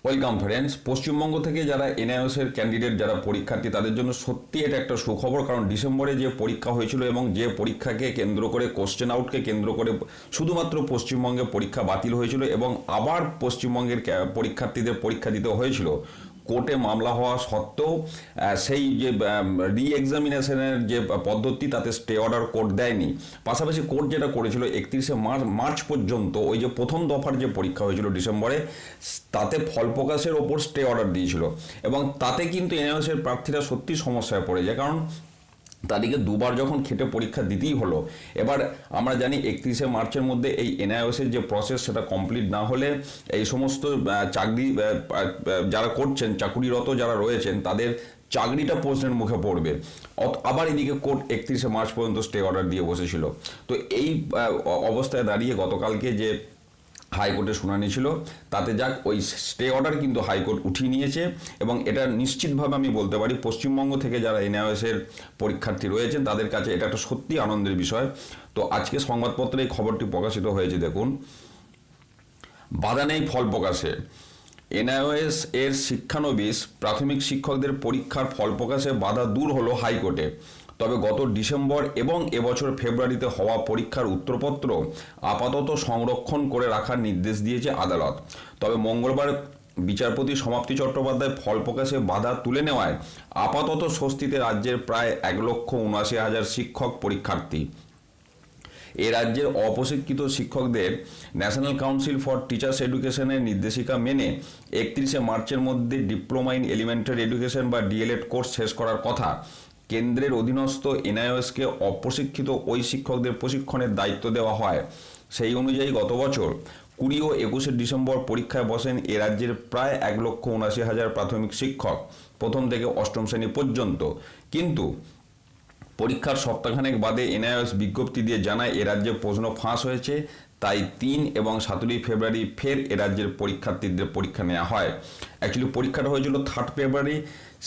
Welcome friends. Paschimbanga থেকে যারা এনআইওএসের candidate, যারা পরীক্ষার্থী, তাদের জন্য সত্যি এটা একটা সুখবর। কারণ ডিসেম্বরে যে পরীক্ষা হয়েছিল এবং যে পরীক্ষাকে কেন্দ্র করে, কোশ্চেন আউটকে কেন্দ্র করে শুধুমাত্র পশ্চিমবঙ্গে পরীক্ষা বাতিল হয়েছিল এবং আবার পশ্চিমবঙ্গের পরীক্ষার্থীদের পরীক্ষা দিতে হয়েছিল। কোর্টে মামলা হওয়া সত্ত্বেও সেই যে রি এক্সামিনেশনের যে পদ্ধতি, তাতে স্টে অর্ডার কোর্ট দেয়নি। পাশাপাশি কোর্ট যেটা করেছিল 31শে মার্চ পর্যন্ত ওই যে প্রথম দফার যে পরীক্ষা হয়েছিল ডিসেম্বরে, তাতে ফল প্রকাশের ওপর স্টে অর্ডার দিয়েছিল। এবং তাতে কিন্তু এনআইওএসের প্রার্থীরা সত্যি সমস্যায় পড়ে যায়। কারণ তাদেরকে দুবার যখন খেটে পরীক্ষা দিতেই হলো। এবার আমরা জানি 31শে মার্চের মধ্যে এই এনআইওএসের যে প্রসেস, সেটা কমপ্লিট না হলে এই সমস্ত চাকরি যারা করছেন, চাকুরিরত যারা রয়েছেন, তাদের চাকরিটা প্রশ্নের মুখে পড়বে। আবার এদিকে কোর্ট 31শে মার্চ পর্যন্ত স্টে অর্ডার দিয়ে বসেছিল। তো এই অবস্থায় দাঁড়িয়ে গতকালকে যে হাইকোর্টে শুনানি ছিল, তাতে যাক ওই স্টে অর্ডার কিন্তু হাইকোর্ট উঠিয়ে নিয়েছে। এবং এটা নিশ্চিতভাবে আমি বলতে পারি, পশ্চিমবঙ্গ থেকে যারা এনআইওএসের পরীক্ষার্থী রয়েছেন তাদের কাছে এটা একটা সত্যি আনন্দের বিষয়। তো আজকে সংবাদপত্রে এই খবরটি প্রকাশিত হয়েছে। দেখুন, বাধা নেই ফল প্রকাশে। এনআইওএস এর শিক্ষানবিশ প্রাথমিক শিক্ষকদের পরীক্ষার ফল প্রকাশে বাধা দূর হলো হাইকোর্টে। তবে গত ডিসেম্বর এবং এবছর ফেব্রুয়ারিতে হওয়া পরীক্ষার উত্তরপত্র আপাতত সংরক্ষণ করে রাখার নির্দেশ দিয়েছে আদালত। তবে মঙ্গলবার বিচারপতি সমাপ্তি চট্টোপাধ্যায় ফল প্রকাশে বাধা তুলে নেওয়ায় আপাতত স্বস্তিতে রাজ্যের প্রায় 1,79,000 শিক্ষক পরীক্ষার্থী। এ রাজ্যের অপ্রশিক্ষিত শিক্ষকদের ন্যাশনাল কাউন্সিল ফর টিচার্স এডুকেশনের নির্দেশিকা মেনে 31শে মার্চের মধ্যে ডিপ্লোমা ইন এলিমেন্টারি এডুকেশন বা ডিএলএড কোর্স শেষ করার কথা। কেন্দ্রের অধীনস্থ এনআইওএসকে অপ্রশিক্ষিত ওই শিক্ষকদের প্রশিক্ষণের দায়িত্ব দেওয়া হয়। সেই অনুযায়ী গত বছর 20 ও 21শে ডিসেম্বর পরীক্ষায় বসেন এ রাজ্যের প্রায় 1,79,000 প্রাথমিক শিক্ষক, প্রথম থেকে অষ্টম শ্রেণী পর্যন্ত। কিন্তু পরীক্ষার সপ্তাহখানেক বাদে এনআইওএস বিজ্ঞপ্তি দিয়ে জানায় এ রাজ্যে প্রশ্ন ফাঁস হয়েছে। তাই 3 এবং 17 ফেব্রুয়ারি ফের এ রাজ্যের পরীক্ষার্থীদের পরীক্ষা নেওয়া হয়। অ্যাকচুয়ালি পরীক্ষাটা হয়েছিল 3 ফেব্রুয়ারি।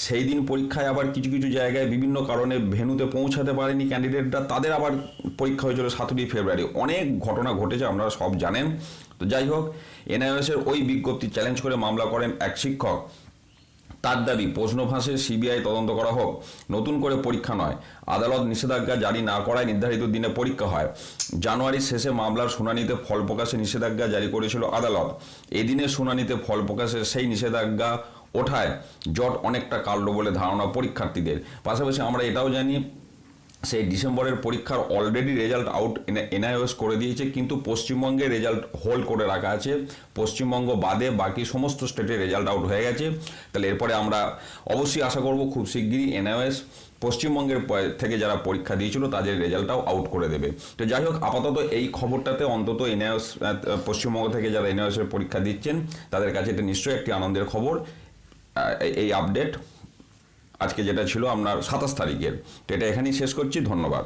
সেই দিন পরীক্ষায় আবার কিছু কিছু জায়গায় বিভিন্ন কারণে ভেন্যুতে পৌঁছাতে পারেনি ক্যান্ডিডেটরা, তাদের আবার পরীক্ষা হয়েছিল 17 ফেব্রুয়ারি। অনেক ঘটনা ঘটেছে, আপনারা সব জানেন। তো যাই হোক, এনআইওএসের ওই বিজ্ঞপ্তি চ্যালেঞ্জ করে মামলা করেন এক শিক্ষক। তার দাবি, প্রশ্ন ফাঁসে সিবিআই তদন্ত করা হোক, নতুন করে পরীক্ষা নয়। আদালত নিষেধাজ্ঞা জারি না করায় নির্ধারিত দিনে পরীক্ষা হয়। জানুয়ারির শেষে মামলার শুনানিতে ফল প্রকাশে নিষেধাজ্ঞা জারি করেছিল আদালত। এদিনের শুনানিতে ফল প্রকাশের সেই নিষেধাজ্ঞা ওঠায় জট অনেকটা কাটল বলে ধারণা পরীক্ষার্থীদের। পাশাপাশি আমরা এটাও জানি, সেই ডিসেম্বরের পরীক্ষার অলরেডি রেজাল্ট আউট এনআইওএস করে দিয়েছে, কিন্তু পশ্চিমবঙ্গের রেজাল্ট হোল্ড করে রাখা আছে। পশ্চিমবঙ্গ বাদে বাকি সমস্ত স্টেটের রেজাল্ট আউট হয়ে গেছে। তাহলে এরপরে আমরা অবশ্যই আশা করব খুব শিগগিরই এনআইওএস পশ্চিমবঙ্গের থেকে যারা পরীক্ষা দিয়েছিল তাদের রেজাল্টটাও আউট করে দেবে। তো যাই হোক, আপাতত এই খবরটাতে অন্তত এনআইওএস পশ্চিমবঙ্গ থেকে যারা এনআইওএসের পরীক্ষা দিচ্ছেন তাদের কাছে এটা নিশ্চয়ই একটি আনন্দের খবর। এই আপডেট আজকে যেটা ছিল আপনার 27 তারিখের, তো এটা এখানেই শেষ করছি। ধন্যবাদ।